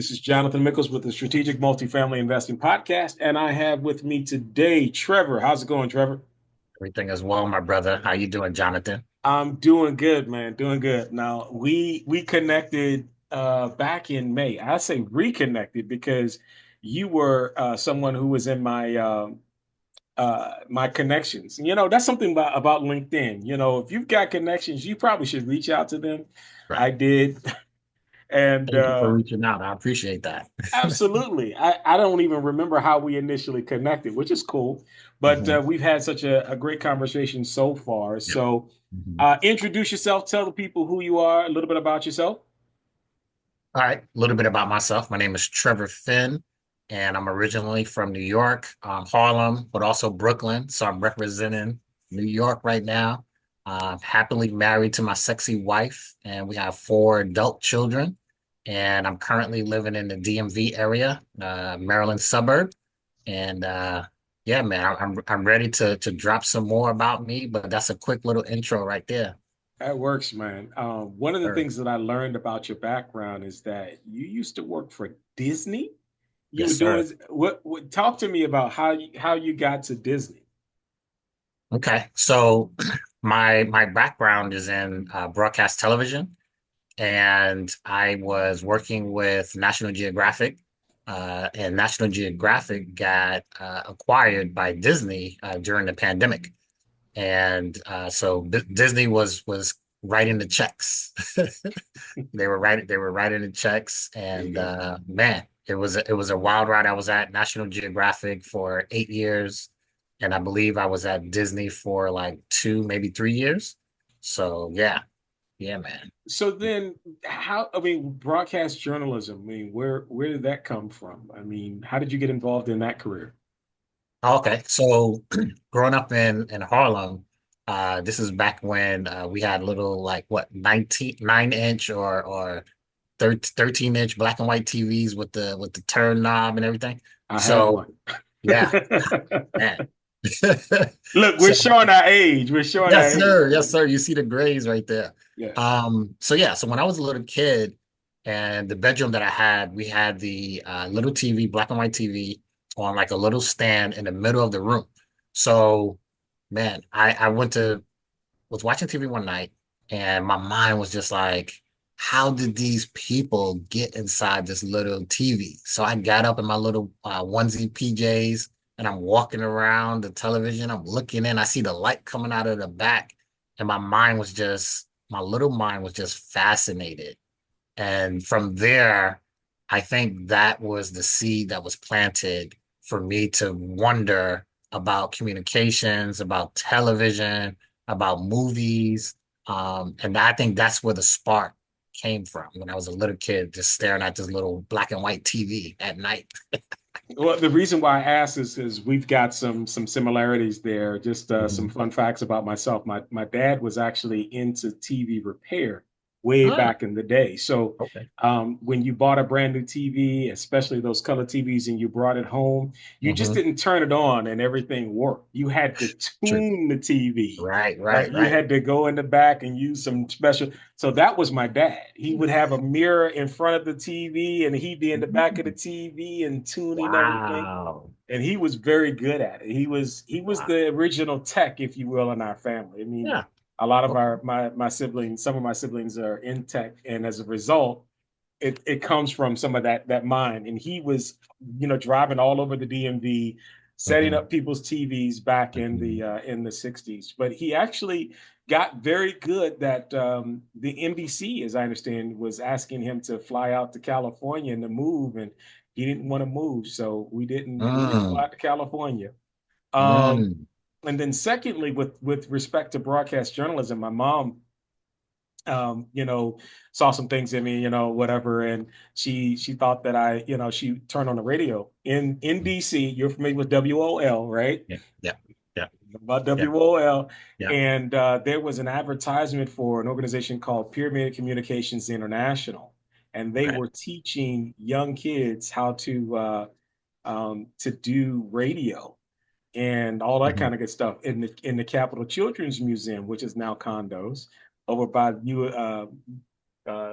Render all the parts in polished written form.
This is Jonathan Mickles with the Strategic Multifamily Investing Podcast, and I have with me today Trevor. How's it going, Trevor? Everything is well, my brother. How you doing, Jonathan? I'm doing good, man. Doing good. Now we connected back in May. I say reconnected because you were someone who was in my connections. That's something about LinkedIn. If you've got connections, you probably should reach out to them. Right. I did, and Thank you for reaching out. I appreciate that. absolutely. I don't even remember how we initially connected, which is cool. But Mhm. we've had such a great conversation so far. Yep. So Mhm. introduce yourself, tell the people who you are, a little bit about yourself. All right. A little bit about myself. My name is Trevor Finn, and I'm originally from New York, Harlem, but also Brooklyn. So I'm representing New York right now. Happily married to my sexy wife, and we have four adult children. And I'm currently living in the DMV area, Maryland suburb. And yeah, man, I'm ready to drop some more about me, but that's a quick little intro right there. That works, man. One of the Sure. things that I learned about your background is that you used to work for Disney. You were Yes, sir. doing what talk to me about how you got to Disney. Okay, so my background is in broadcast television, and I was working with National Geographic, and National Geographic got acquired by Disney during the pandemic. And so Disney was writing the checks. They were writing the checks, There you and go. man, it was a wild ride. I was at National Geographic for 8 years, and I believe I was at Disney for like 2, maybe 3 years. So yeah, man. So then I mean, broadcast journalism, I mean, where did that come from? I mean, how did you get involved in that career? Okay, so growing up in Harlem, this is back when we had little like what 9-inch or 13-inch black and white TVs with the turn knob and everything. I have So one. yeah, man. Look, we're So showing our age. We're showing our yes, age. sir. Yes, sir. You see the grays right there. Yes. So yeah, so when I was a little kid and the bedroom that I had, we had the little TV, black and white TV on like a little stand in the middle of the room. So man, I was watching TV one night and my mind was just like, how did these people get inside this little TV? So I got up in my little onesie PJs and I'm walking around the television. I'm looking in, I see the light coming out of the back, and my little mind was just fascinated. And from there, I think that was the seed that was planted for me to wonder about communications, about television, about movies. And I think that's where the spark came from when I was a little kid, just staring at this little black and white TV at night. Well, the reason why I asked is we've got some similarities there. Just some Mhm. fun facts about myself. My dad was actually into TV repair way Ah, back in the day. So okay. when you bought a brand new TV, especially those color TVs, and you brought it home, you just Hmm. didn't turn it on and everything worked. You had to True. tune the TV. Right, Right, right, you right. had to go in the back and use some special. So that was my dad. He would have a mirror in front of the TV, and he'd be in the back of the Mhm. TV and tuning everything. Wow. And he was very good at it. He was Wow. the original tech, if you will, in our family. I mean, Yeah. a lot of Okay. my siblings, some of my siblings are in tech, and as a result, it comes from some of that mind. And he was, driving all over the DMV, setting Hmm. up people's TVs back Hmm. in the 60s. But he actually got very good that the NBC, as I understand, was asking him to fly out to California and to move, and he didn't want to move, so we didn't go Mm, out to California. Um, mm. and then secondly, with respect to broadcast journalism, my mom saw some things in me, whatever. And she thought that she turned on the radio in DC. You're familiar with WOL, right? Yeah, yeah, yeah, About yeah, WOL. yeah. And there was an advertisement for an organization called Pyramid Communications International. And they Okay. were teaching young kids how to do radio and all that Mhm. kind of good stuff in the Capitol Children's Museum, which is now condos over by you.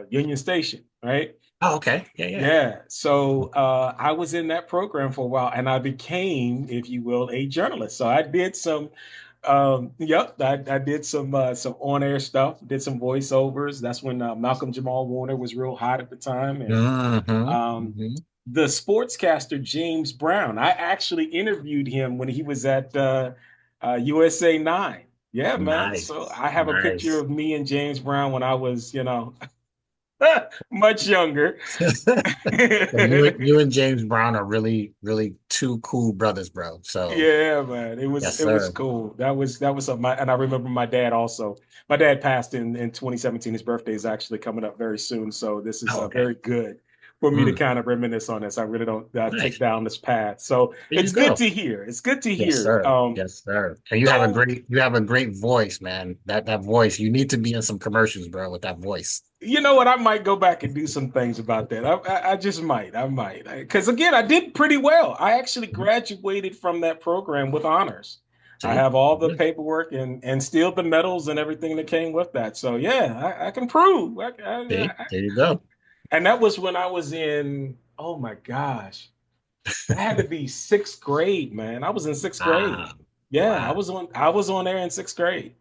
Union Station, right? Oh, okay. Yeah, yeah. Yeah. So I was in that program for a while, and I became, if you will, a journalist. So I did some, yep, I did some on-air stuff, did some voiceovers. That's when Malcolm Jamal Warner was real hot at the time, and Hmm. um, Hmm. the sportscaster James Brown. I actually interviewed him when he was at USA 9. Yeah, man. So Nice. I have a picture Nice. of me and James Brown when I was, much younger. So you and James Brown are really, really two cool brothers, bro. So Yeah, man. It was yes, it was sir. cool. That was something. And I remember my dad also. My dad passed in 2017. His birthday is actually coming up very soon. So this is Oh, okay. very good for me to Mm, kind of reminisce on this. I really don't take nice. down this path. So There you it's good go. to hear. It's good to Yes, hear. sir. Yes, sir. And So you have a great voice, man. That voice. You need to be in some commercials, bro, with that voice. you know what? I might go back and do some things about that. I just might. I might. Because again, I did pretty well. I actually Mhm. graduated from that program with honors. I See? have all the Yeah. paperwork and still the medals and everything that came with that. So yeah, I can prove. See? There you go. And that was when I was in. Oh my gosh, that had to be sixth grade, man. I was in sixth grade. Wow. Yeah, I Wow. was on. I was on there in sixth grade.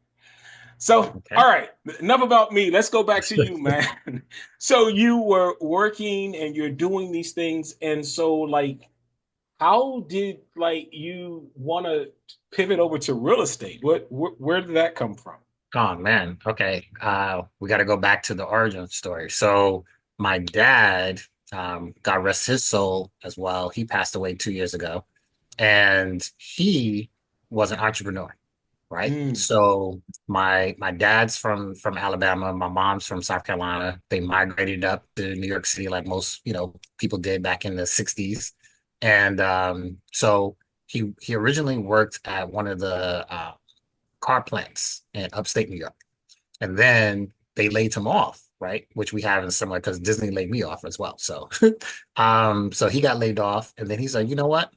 So, Okay. all right, enough about me. Let's go back to you, man. So you were working and you're doing these things, and so like, how did like you want to pivot over to real estate? Where did that come from? Oh man. Okay. We got to go back to the origin story. So my dad, God rest his soul as well. He passed away 2 years ago, and he was an entrepreneur, right? Mm, So my dad's from Alabama, my mom's from South Carolina. They migrated up to New York City like most, people did back in the 60s. And so he originally worked at one of the car plants in upstate New York. And then they laid him off, right? Which we have in similar because Disney laid me off as well. So so he got laid off, and then he's like, you know what?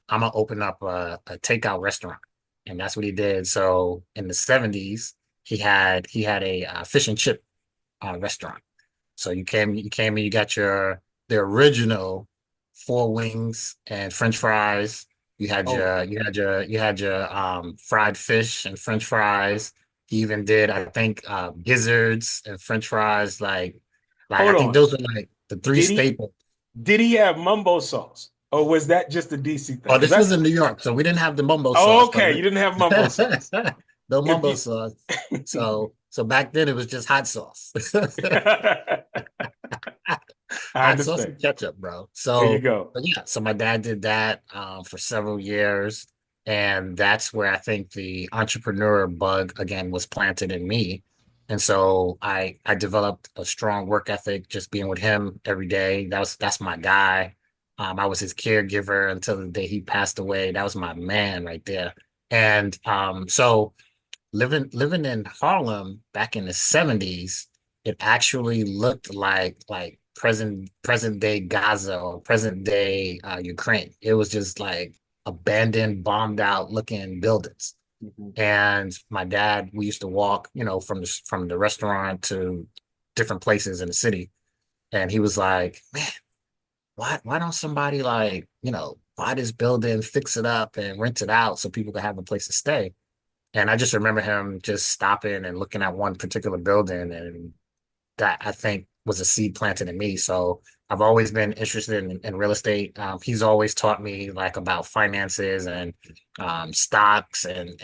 I'm gonna open up a takeout restaurant, and that's what he did. So in the '70s, he had a fish and chip restaurant. So you came and you got the original four wings and French fries. oh, You had your fried fish and French fries. He even did, I think, gizzards and French fries. Like I hold think on. those are like the three Did he staples. did he have mumbo sauce, or was that just a DC thing? Oh, Because this was that's in New York, so we didn't have the mumbo sauce, but okay. You didn't have mumbo sauce. no If mumbo you, sauce. So back then it was just hot sauce. I Hot sauce understand. and ketchup, bro. There you So, go. but yeah, so my dad did that for several years, and that's where I think the entrepreneur bug again was planted in me. And so I developed a strong work ethic just being with him every day. That's my guy. I was his caregiver until the day he passed away. That was my man right there. And so living in Harlem back in the '70s, it actually looked like present day Gaza or present day Ukraine. It was just like abandoned, bombed out looking buildings. Mhm. And my dad, we used to walk, from the restaurant to different places in the city. And he was like, man, why don't somebody buy this building, fix it up and rent it out so people can have a place to stay? And I just remember him just stopping and looking at one particular building, and that I think was a seed planted in me. So I've always been interested in real estate. He's always taught me like about finances and stocks and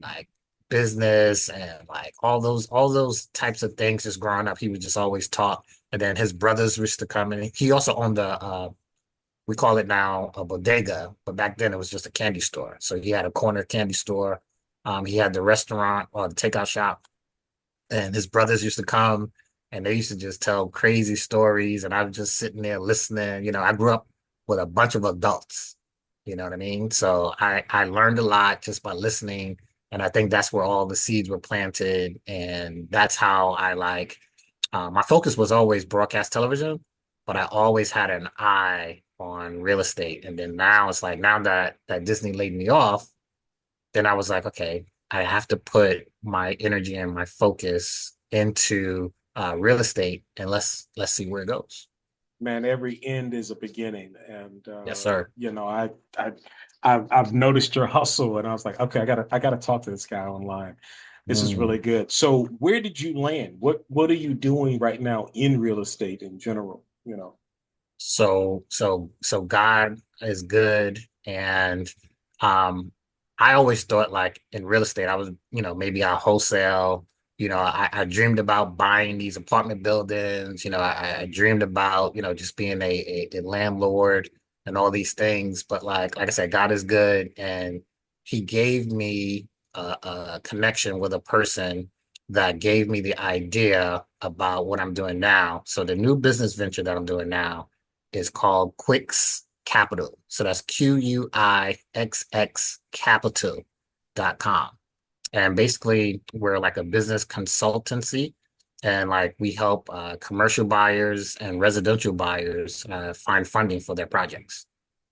like business and like all those types of things. Just growing up, he was just always taught. And then his brothers used to come in. He also owned we call it now a bodega, but back then it was just a candy store. So he had a corner candy store. He had the restaurant or the takeout shop, and his brothers used to come and they used to just tell crazy stories. And I was just sitting there listening. I grew up with a bunch of adults. You know what I mean? So I learned a lot just by listening. And I think that's where all the seeds were planted. And that's how my focus was always broadcast television, but I always had an eye on real estate. And then now it's like now that Disney laid me off, then I was like, okay, I have to put my energy and my focus into real estate, and let's see where it goes. Man, every end is a beginning, and Yes, sir. I I've noticed your hustle, and I was like, okay, I gotta talk to this guy online. This is really Mm. good. So, where did you land? What are you doing right now in real estate in general? So God is good. And um I always thought like in real estate, I was, maybe I wholesale. I dreamed about buying these apartment buildings. I dreamed about, just being a landlord and all these things. But like I said, God is good, and he gave me a connection with a person that gave me the idea about what I'm doing now. So the new business venture that I'm doing now is called Quixx Capital. So that's Quixx Capital.com. And basically, we're like a business consultancy. And like we help commercial buyers and residential buyers find funding for their projects.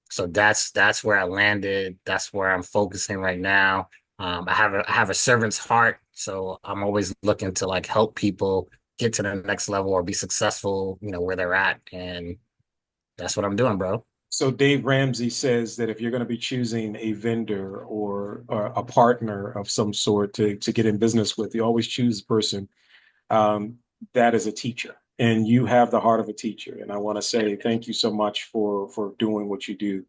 So that's where I landed. That's where I'm focusing right now. I have a servant's heart, so I'm always looking to like help people get to the next level or be successful, where they're at. And that's what I'm doing, bro. So Dave Ramsey says that if you're going to be choosing a vendor or a partner of some sort to get in business with, you always choose a person um, that is a teacher, and you have the heart of a teacher. And I want to say thank you so much for doing what you do.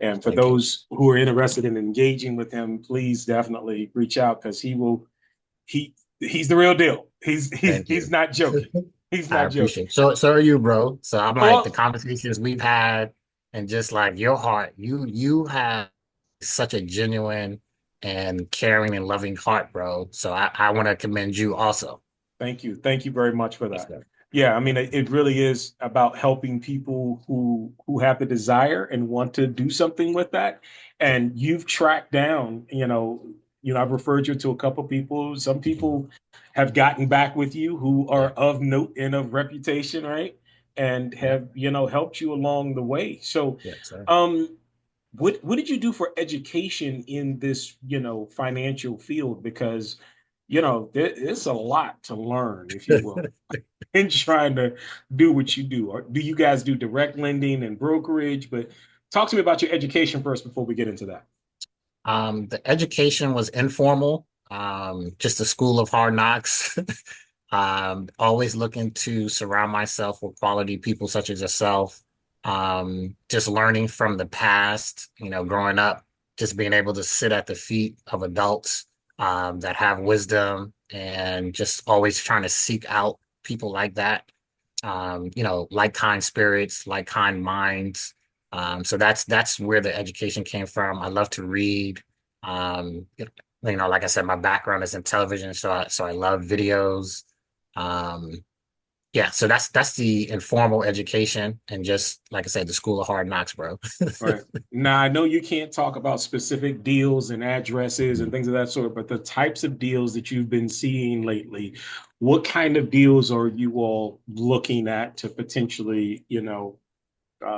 And for Thank you. those who are interested in engaging with him, please definitely reach out because he's the real deal. He's he's Thank he's you. not joking. He's I not joking. appreciate it. So are you, bro. So I'm like the Well, conversations we've had, and just like your heart, you have such a genuine and caring and loving heart, bro. So I want to commend you also. thank you. Thank you very much for Yes, that. sir. Yeah, I mean, it really is about helping people who have the desire and want to do something with that. Yeah, And you've tracked down, I've referred you to a couple people. Some people have gotten back with you who are yeah, of note and of reputation, right? And yeah, have, helped you along the way. So, yeah, sir. um, what did you do for education in this, financial field? Because, it's a lot to learn, if you will, in trying to do what you do. Or do you guys do direct lending and brokerage? But talk to me about your education first before we get into that. The education was informal, just a school of hard knocks. Always looking to surround myself with quality people such as yourself. Just learning from the past, growing up, just being able to sit at the feet of adults that have wisdom, and just always trying to seek out people like that. Like kind spirits, like kind minds. So that's where the education came from. I love to read. Like I said, my background is in television, so I love videos. Um, yeah, so that's the informal education, and just like I said, the school of hard knocks, bro. Right. Now, I know you can't talk about specific deals and addresses and things of that sort, but the types of deals that you've been seeing lately, what kind of deals are you all looking at to potentially,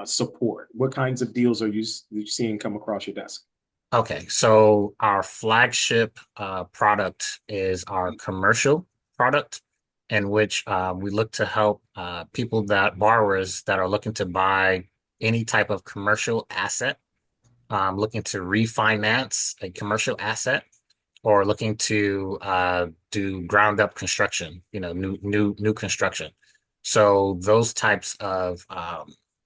support? What kinds of deals are you seeing come across your desk? Okay, so our flagship product is our commercial product, in which we look to help borrowers that are looking to buy any type of commercial asset, looking to refinance a commercial asset, or looking to do ground up construction, new construction. So those types of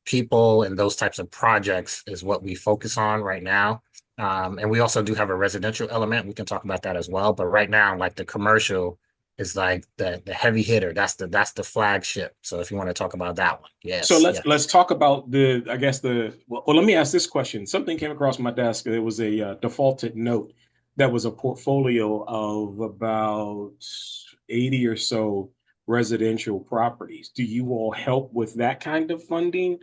people and those types of projects is what we focus on right now. And we also do have a residential element. We can talk about that as well. But right now, like the commercial is like the heavy hitter. That's the flagship. So if you want to talk about that one, So yes, let's yes, talk about I guess let me ask this question. Something came across my desk. There was a defaulted note that was a portfolio of about 80 or so residential properties. Do you all help with that kind of funding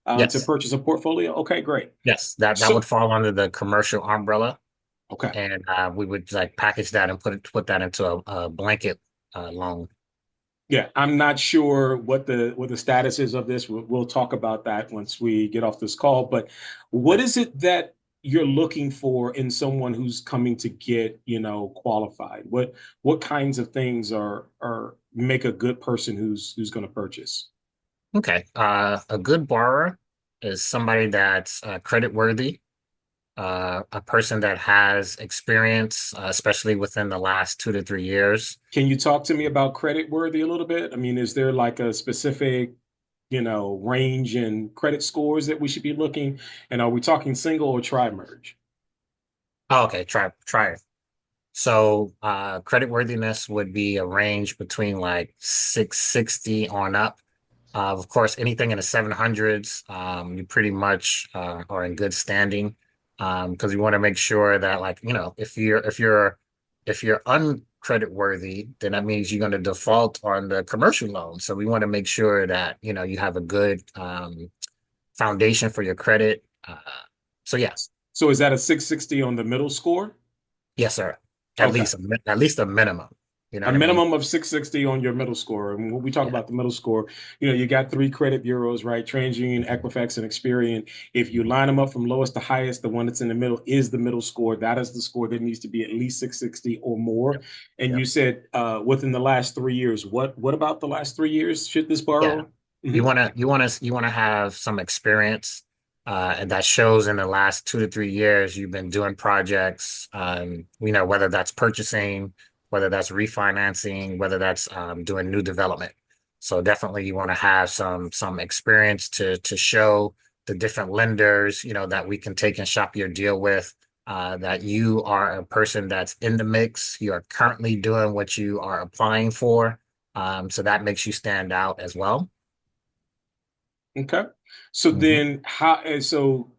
to yes, purchase a portfolio? Okay, great. yes. That would So, fall under the commercial umbrella. okay. And we would like package that and put that into a blanket loan. Yeah, I'm not sure what the status is of this. We'll talk about that once we get off this call. But what Okay. is it that you're looking for in someone who's coming to get, qualified? What kinds of things are make a good person who's going to purchase? Okay. A good borrower is somebody that's credit worthy, a person that has experience, especially within the last 2 to 3 years. Can you talk to me about credit worthy a little bit? I mean, is there like a specific, range in credit scores that we should be looking? And are we talking single or tri-merge? Oh, okay, try it. So, credit worthiness would be a range between like 660 on up. Of course, anything in the 700s, you pretty much are in good standing. Because you want to make sure that, like, if you're uncredit worthy, then that means you're going to default on the commercial loan. So we want to make sure that you have a good foundation for your credit. So yeah, So is that a 660 on the middle score? yes, sir. At Okay. least at least a minimum. You know A what I mean? minimum of 660 on your middle score. And when we talk Yeah, about the middle score, you got three credit bureaus, right? TransUnion, Equifax, and Experian. If you line them up from lowest to highest, the one that's in the middle is the middle score. That is the score that needs to be at least 660 or more. yep, And yep. you said within the last 3 years. What about the last 3 years? Should this Yeah. borrow? You Mhm. wanna you wanna you wanna have some experience, and that shows in the last 2 to 3 years you've been doing projects. Whether that's purchasing, whether that's refinancing, whether that's doing new development. So definitely you want to have some experience to show the different lenders, that we can take and shop your deal with. That you are a person that's in the mix. You are currently doing what you are applying for. So that makes you stand out as well. Okay. So Mhm. then so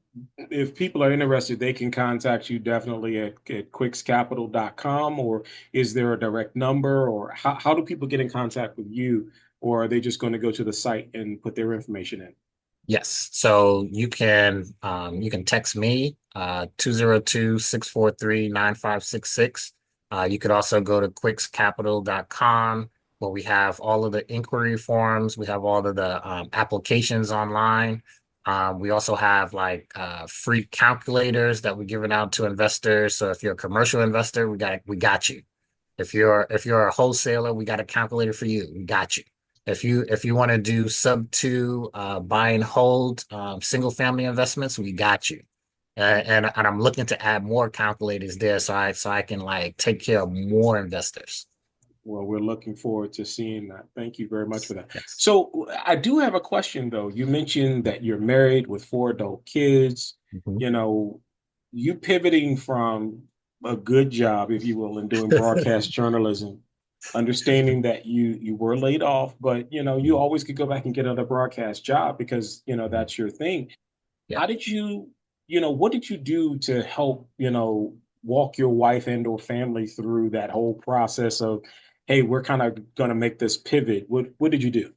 if people are interested, they can contact you definitely at quixcapital.com, or is there a direct number, or how do people get in contact with you, or are they just going to go to the site and put their information in? Yes. So you can text me 202-643-9566. You could also go to quixcapital.com where we have all of the inquiry forms. We have all of the applications online. We also have like free calculators that we're giving out to investors. So if you're a commercial investor, we got you. If you're a wholesaler, we got a calculator for you. We got you. If you want to do sub two buy and hold single family investments, we got you. And I'm looking to add more calculators there so I can like take care of more investors. Well, we're looking forward to seeing that. Thank you very much for that. Yes. So I do have a question though. You mentioned that you're married with four adult kids. Mhm. You know, you pivoting from a good job, if you will, in doing broadcast journalism, understanding that you were laid off, but you always could go back and get another broadcast job because that's your thing. Yeah. How did what did you do to help, walk your wife and or family through that whole process of, hey, we're kind of going to make this pivot? What did you do?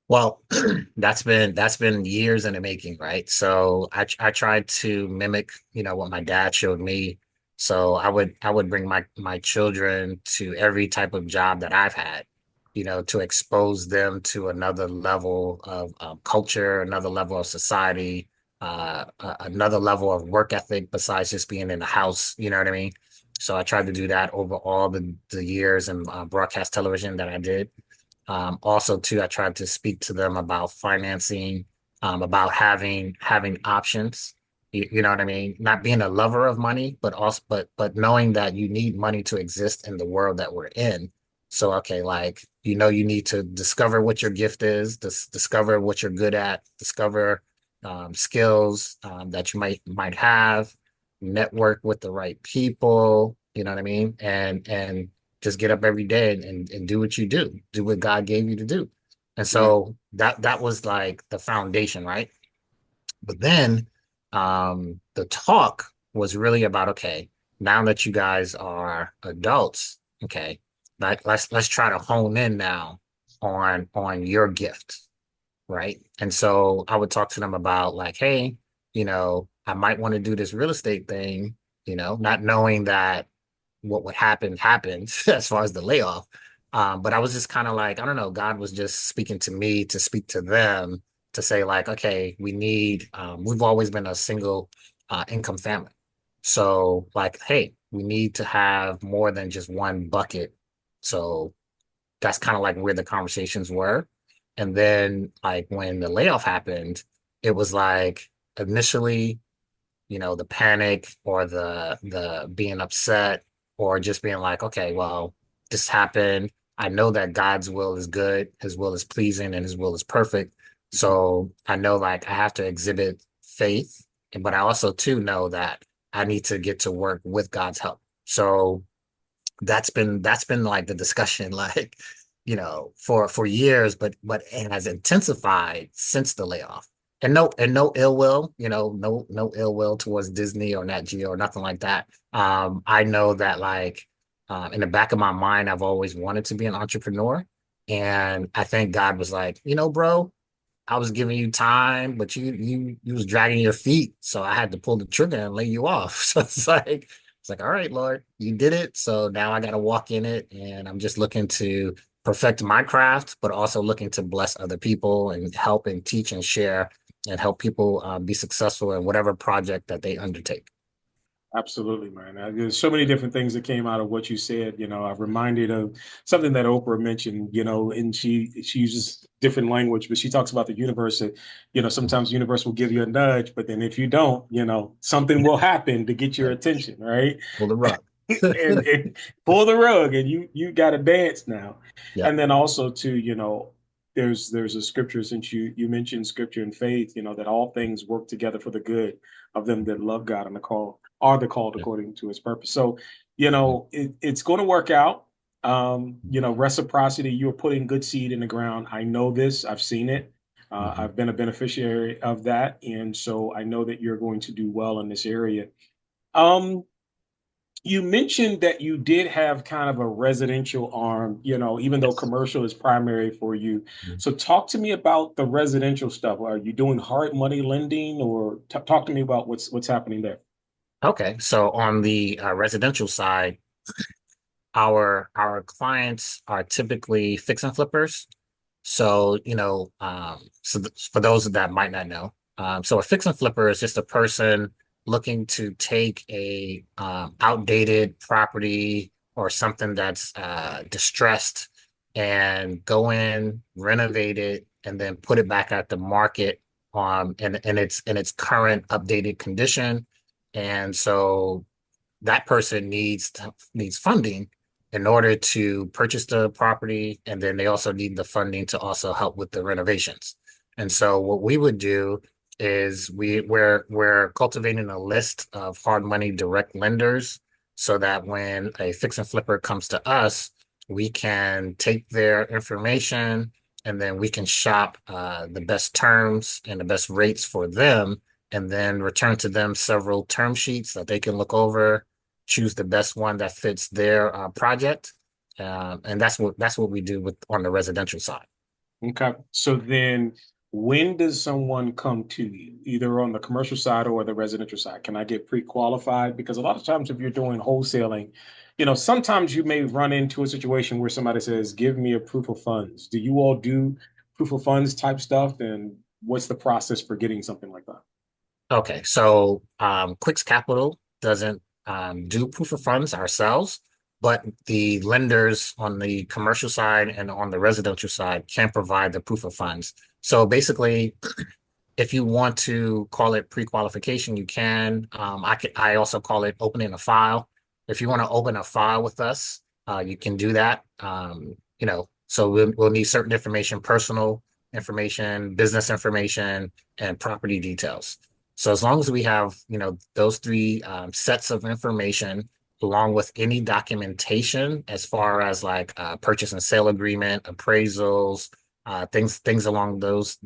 Well, that's been years in the making, right? So I tried to mimic, what my dad showed me. So I would bring my children to every type of job that I've had, to expose them to another level of culture, another level of society, another level of work ethic besides just being in the house. You know what I mean? So I tried to do that over all the years in broadcast television that I did. Also, too, I tried to speak to them about financing, about having options. You know what I mean? Not being a lover of money, but also but knowing that you need money to exist in the world that we're in. So, okay, like you need to discover what your gift is, discover what you're good at, discover skills that you might have, network with the right people. You know what I mean? And just get up every day and do what you do what God gave you to do. And Right. so that was like the foundation, right? But then the talk was really about, okay, now that you guys are adults, okay, like let's try to hone in now on your gift, right? And so I would talk to them about like, hey, I might want to do this real estate thing, not knowing that what would happen happened as far as the layoff. But I was just kind of like, I don't know, God was just speaking to me to speak to them to say like, okay, we've always been a single income family. So like, hey, we need to have more than just one bucket. So that's kind of like where the conversations were. And then like when the layoff happened, it was like initially, the panic or the being upset or just being like, okay, well, this happened. I know that God's will is good, his will is pleasing, and his will is perfect. So I know like I have to exhibit faith, but I also too know that I need to get to work with God's help. So that's been like the discussion like for years, but it has intensified since the layoff. And no ill will, no ill will towards Disney or Nat Geo or nothing like that. I know that like in the back of my mind I've always wanted to be an entrepreneur, and I think God was like, bro, I was giving you time, but you was dragging your feet, so I had to pull the trigger and lay you off. So it's like, all right, Lord, you did it. So now I got to walk in it, and I'm just looking to perfect my craft, but also looking to bless other people and help and teach and share and help people be successful in whatever project that they undertake. Absolutely, man. There's so many different things that came out of what you said. I'm reminded of something that Oprah mentioned, and she uses different language, but she talks about the universe that, sometimes the universe will give you a nudge, but then if you don't, something will happen to get your Right. attention, right? Pull the rug. and pull the rug, and you got to dance now. Yeah. And then also too, there's a scripture, since you mentioned scripture and faith, that all things work together for the good of them that love God and are the called Yeah. according to his purpose. So, Yeah. it's going to work out. Reciprocity, you're putting good seed in the ground. I know this, I've seen it. Mhm. I've been a beneficiary of that. And so I know that you're going to do well in this area. Um, you mentioned that you did have kind of a residential arm, even though Yes. commercial is primary for you. Mhm. So talk to me about the residential stuff. Are you doing hard money lending, or talk to me about what's happening there? Okay. So on the residential side, our clients are typically fix and flippers. So, for those that might not know, so a fix and flipper is just a person looking to take a outdated property or something that's distressed and go in, renovate it, and then put it back at the market in its current updated condition. And so that person needs funding in order to purchase the property, and then they also need the funding to also help with the renovations. And so what we would do is we're cultivating a list of hard money direct lenders so that when a fix and flipper comes to us, we can take their information and then we can shop the best terms and the best rates for them, and then return to them several term sheets that they can look over, choose the best one that fits their project, and that's what we do with on the residential side. Okay. So then when does someone come to you, either on the commercial side or the residential side? Can I get pre-qualified? Because a lot of times if you're doing wholesaling, sometimes you may run into a situation where somebody says, give me a proof of funds. Do you all do proof of funds type stuff? And what's the process for getting something like that? Okay, so Quixx Capital doesn't do proof of funds ourselves, but the lenders on the commercial side and on the residential side can provide the proof of funds. So basically, if you want to call it pre-qualification, you can. I also call it opening a file. If you want to open a file with us, you can do that. So we'll need certain information, personal information, business information, and property details. So as long as we have, those three sets of information, along with any documentation as far as like purchase and sale agreement, appraisals, things along those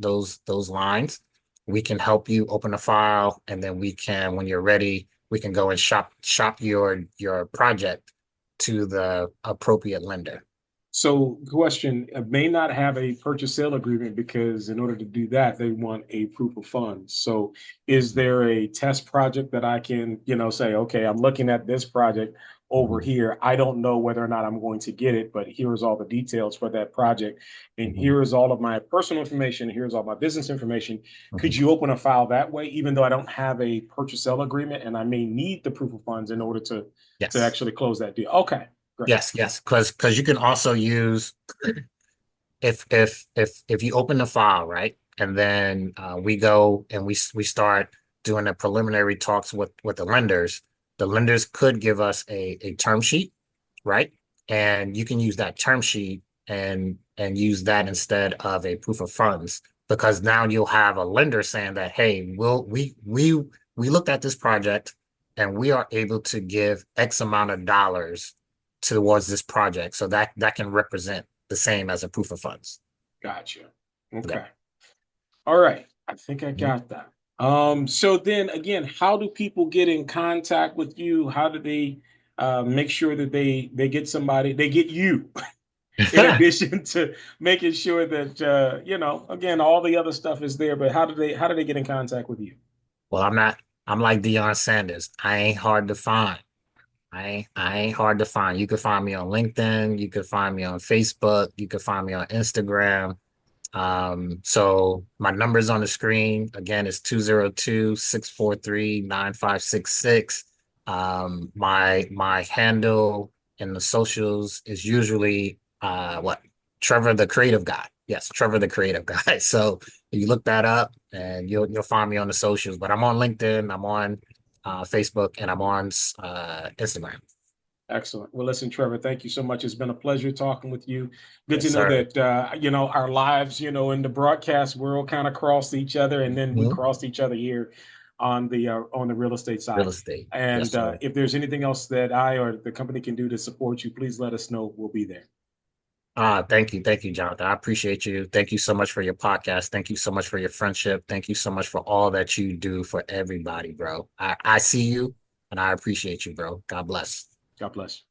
lines, we can help you open a file, and then we can, when you're ready, we can go and shop your project to the appropriate lender. So, question, may not have a purchase sale agreement because in order to do that, they want a proof of funds. So, is there a test project that I can, say, okay, I'm looking at this project over Mhm, here. I don't know whether or not I'm going to get it, but here's all the details for that project. And mhm, here is all of my personal information. Here's all my business information. Could mhm. you open a file that way, even though I don't have a purchase sale agreement and I may need the proof of funds in order to Yes. actually close that deal? Okay, great. Yes. Because you can also use if you open the file, right, and then we go and we start doing the preliminary talks with the lenders could give us a term sheet, right? And you can use that term sheet and use that instead of a proof of funds because now you'll have a lender saying that, hey, we looked at this project and we are able to give X amount of dollars towards this project. So that can represent the same as a proof of funds. Gotcha. Yeah. Okay. All right. I think I Mhm. got that. So then again, how do people get in contact with you? How do they make sure that they get somebody, they get you, in addition to making sure that again, all the other stuff is there, but how do they get in contact with you? Well, I'm like Deion Sanders. I ain't hard to find. I ain't hard to find. You can find me on LinkedIn, you can find me on Facebook, you can find me on Instagram. So my number's on the screen. Again, it's 202-643-9566. My handle in the socials is usually what? Trevor the creative guy. Yes, Trevor the creative guy. So you look that up and you'll find me on the socials. But I'm on LinkedIn, I'm on Facebook, and I'm on Instagram. Excellent. Well, listen, Trevor, thank you so much. It's been a pleasure talking with you. Good Yes, to know sir. that our lives, in the broadcast world kind of crossed each other, and then we Mhm. crossed each other here on the real estate Real side. estate. Yes, And sir. if there's anything else that I or the company can do to support you, please let us know. We'll be there. Thank you. Thank you, Jonathan. I appreciate you. Thank you so much for your podcast. Thank you so much for your friendship. Thank you so much for all that you do for everybody, bro. I see you and I appreciate you, bro. God bless. God bless.